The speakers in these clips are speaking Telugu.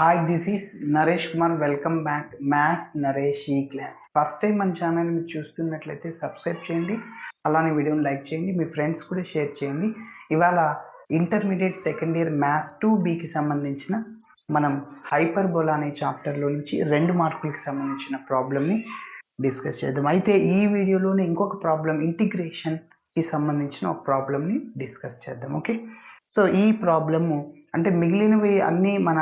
Hi, this is Naresh Kumar. Welcome back maths Naresh ఈ క్లాస్. ఫస్ట్ టైం మన ఛానల్ మీరు చూస్తున్నట్లయితే సబ్స్క్రైబ్ చేయండి, అలానే వీడియోని లైక్ చేయండి, మీ ఫ్రెండ్స్ కూడా షేర్ చేయండి. ఇవాళ ఇంటర్మీడియట్ సెకండ్ ఇయర్ మ్యాథ్స్ 2Bకి సంబంధించిన మనం హైపర్బోలా అనే చాప్టర్లో నుంచి 2 మార్కులకి సంబంధించిన ప్రాబ్లమ్ని డిస్కస్ చేద్దాం. అయితే ఈ వీడియోలోనే ఇంకొక ప్రాబ్లం ఇంటిగ్రేషన్కి సంబంధించిన ఒక ప్రాబ్లమ్ని డిస్కస్ చేద్దాం. ఓకే, సో ఈ ప్రాబ్లము అంటే మిగిలినవి అన్నీ మన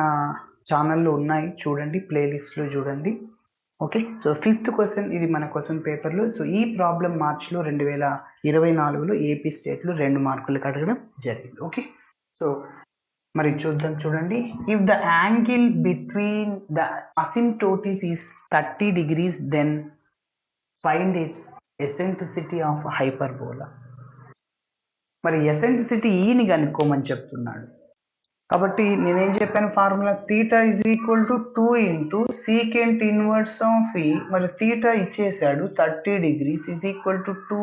ఛానల్లో ఉన్నాయి, చూడండి, ప్లేలిస్ట్లో చూడండి. ఓకే, సో 5th క్వశ్చన్ ఇది మన క్వశ్చన్ పేపర్లో. సో ఈ ప్రాబ్లం మార్చ్లో 2024లో ఏపీ స్టేట్లో 2 మార్కులకు అడగడం జరిగింది. ఓకే, సో మరి చూద్దాం. చూడండి, if the angle between the asymptotes is 30 degrees then find its eccentricity of hyperbola. మరి ఎసెంట్రిసిటీ ఈని కనుక్కోమని చెప్తున్నాడు. కాబట్టి నేనేం చెప్పాను, formula theta is equal to 2 into secant inverse of E. మరి తీటా ఇచ్చేసాడు 30 degrees is equal to 2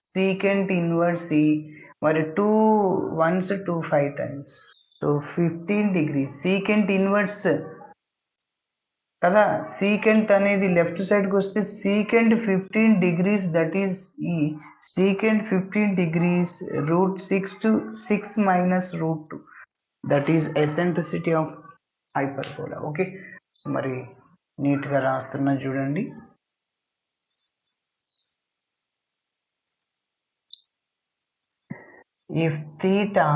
secant inverse E. మరి 2 1s 2 5 times, so 15 degrees. Secant inverse కదా, సీకెంట్ అనేది లెఫ్ట్ సైడ్కి వస్తే సీకెంట్ 15 degrees, దట్ ఈస్ ఈ secant 15 degrees √6 to 6 minus √2, that is eccentricity of hyperbola. Okay, మరి నీట్గా రాస్తున్నా చూడండి. If theta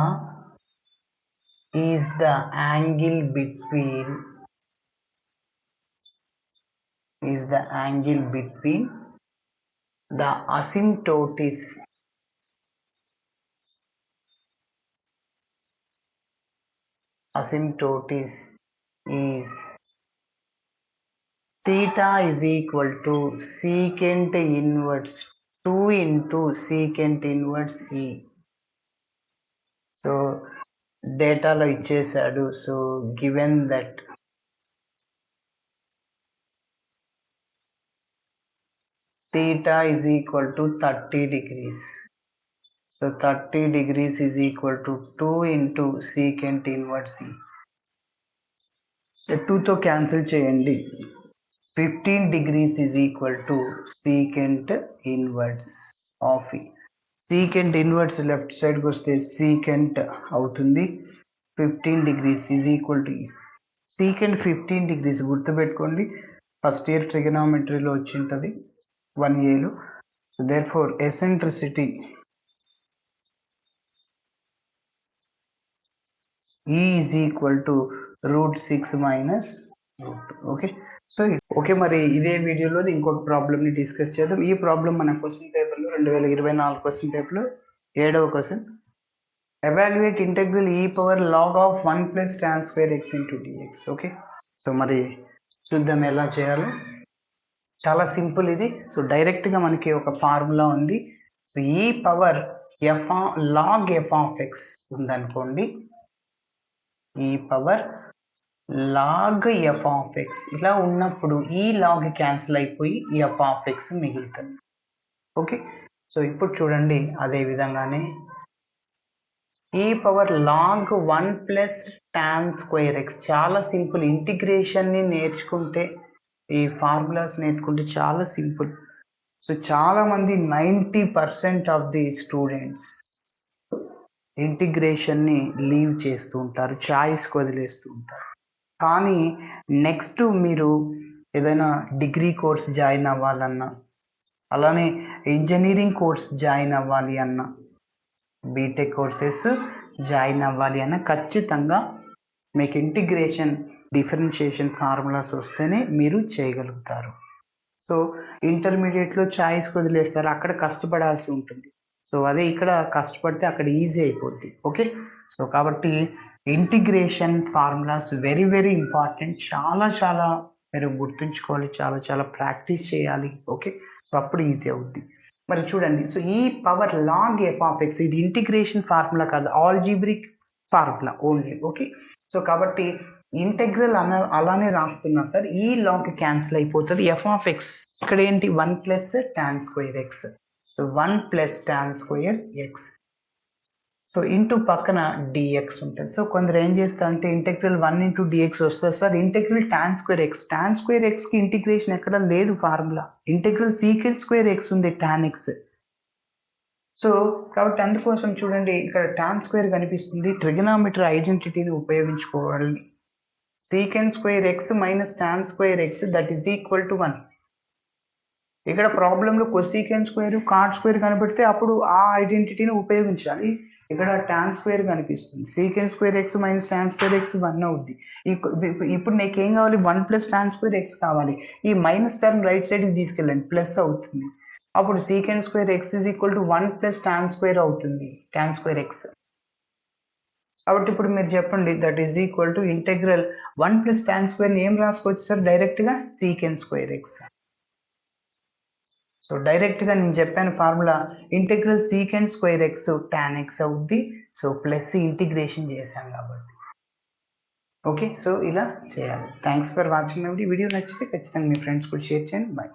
is the angle between the asymptotes is theta is equal to secant inverse 2 into secant inverse e. So డేటాలో ఇచ్చేసాడు. So given that theta is equal to 30 degrees. So 30 degrees is equal to 2 into secant inverse e. 2తో క్యాన్సిల్ చేయండి. 15 degrees is equal to secant inverse of e. secant inverse left సైడ్కి వస్తే secant అవుతుంది. 15 degrees is equal to e. secant 15 degrees గుర్తుపెట్టుకోండి, ఫస్ట్ ఇయర్ ట్రిగనామెట్రీలో వచ్చి ఉంటుంది 1Aలో. therefore eccentricity E is equal to √6 minus √2. Okay, so okay, మరి ఇదే వీడియోలో ఇంకొక ప్రాబ్లమ్ని డిస్కస్ చేద్దాం. ఈ ప్రాబ్లం మన క్వశ్చన్ పేపర్లో 2024 క్వశ్చన్ పేపర్లో 7వ question. Evaluate integral e power log of 1 + tan square x into dx. Okay, so మరి చూద్దాం ఎలా చేయాలో. చాలా సింపుల్ ఇది. సో డైరెక్ట్గా మనకి ఒక ఫార్ములా ఉంది. సో ఈ power log f of x ఉందనుకోండి, ఈ power log f of x ఇలా ఉన్నప్పుడు ఈ లాగ్ క్యాన్సిల్ అయిపోయి ఈ f of x మిగులుతుంది. ఓకే, సో ఇప్పుడు చూడండి, అదే విధంగానే ఈ power log 1 + tan square x. చాలా సింపుల్, ఇంటిగ్రేషన్ని నేర్చుకుంటే, ఈ ఫార్ములాస్ నేర్చుకుంటే చాలా సింపుల్. సో చాలామంది 90% ఆఫ్ ది స్టూడెంట్స్ ఇంటిగ్రేషన్ని లీవ్ చేస్తూ ఉంటారు, చాయిస్కి వదిలేస్తూ ఉంటారు. కానీ నెక్స్ట్ మీరు ఏదైనా డిగ్రీ కోర్స్ జాయిన్ అవ్వాలన్నా, అలానే ఇంజనీరింగ్ కోర్స్ జాయిన్ అవ్వాలి అన్నా, బీటెక్ కోర్సెస్ జాయిన్ అవ్వాలి అన్నా ఖచ్చితంగా మీకు ఇంటిగ్రేషన్ డిఫరెన్షియేషన్ ఫార్ములాస్ వస్తేనే మీరు చేయగలుగుతారు. సో ఇంటర్మీడియట్లో చాయిస్కి వదిలేస్తారు, అక్కడ కష్టపడాల్సి ఉంటుంది. సో అదే ఇక్కడ కష్టపడితే అక్కడ ఈజీ అయిపోద్ది. ఓకే, సో కాబట్టి integration formulas very very important. చాలా మీరు గుర్తుంచుకోవాలి, చాలా ప్రాక్టీస్ చేయాలి. ఓకే, సో అప్పుడు ఈజీ అవుద్ది. మరి చూడండి, సో ఈ power log f of x ఇది ఇంటిగ్రేషన్ ఫార్ములా కాదు, algebraic formula only. Okay, so కాబట్టి ఇంటెగ్రల్ అలానే రాస్తున్నా సార్, ఈ లాగ్ క్యాన్సిల్ అయిపోతుంది. f of x ఇక్కడ ఏంటి, 1 + tan square x. So 1 + tan square x. So into పక్కన డిఎక్స్ ఉంటుంది. సో కొందరు ఏం చేస్తారంటే ఇంటెగ్రల్ 1 ఇంటూ డిఎక్స్ వస్తుంది sir. Integral tan square x, tan square ఎక్స్కి ఇంటిగ్రేషన్ ఎక్కడ లేదు formula. Integral secant square x ఉంది టాన్ ఎక్స్. సో కాబట్టి అందుకోసం చూడండి ఇక్కడ టాన్ స్క్వేర్ కనిపిస్తుంది. ట్రిగనామెట్రీ ఐడెంటిటీని ఉపయోగించుకోవాలి. Secant square x minus tan square x that is equal to 1. ఇక్కడ ప్రాబ్లంలో కొసీకెంట్ స్క్వేర్ కాట్ స్క్వేర్ కనిపెడితే అప్పుడు ఆ ఐడెంటిటీని ఉపయోగించాలి. ఇక్కడ టాన్ స్క్వేర్ కనిపిస్తుంది. Secant square x minus tan square X 1 అవుద్ది. ఇప్పుడు నీకు ఏం కావాలి, 1 ప్లస్ టాన్ స్క్వేర్ ఎక్స్ కావాలి. ఈ మైనస్ టర్మ్ రైట్ సైడ్కి తీసుకెళ్ళండి, ప్లస్ అవుతుంది. అప్పుడు secant square x is equal to 1 plus tan square అవుతుంది, టాన్ స్క్వేర్ ఎక్స్. కాబట్టి ఇప్పుడు మీరు చెప్పండి that is equal to integral 1 plus tan స్క్వేర్ని ఏం రాసుకోవచ్చు సార్ డైరెక్ట్గా, సీకెంట్ స్క్వేర్ ఎక్స్. సో డైరెక్ట్గా నేను చెప్పాను formula integral secant square x tan X అవుద్ది. సో ప్లస్ ఇంటిగ్రేషన్ చేశాను కాబట్టి. ఓకే, సో ఇలా చేయాలి. Thanks for watching my video. నచ్చితే ఖచ్చితంగా మీ ఫ్రెండ్స్ కూడా షేర్ చేయండి. బాయ్.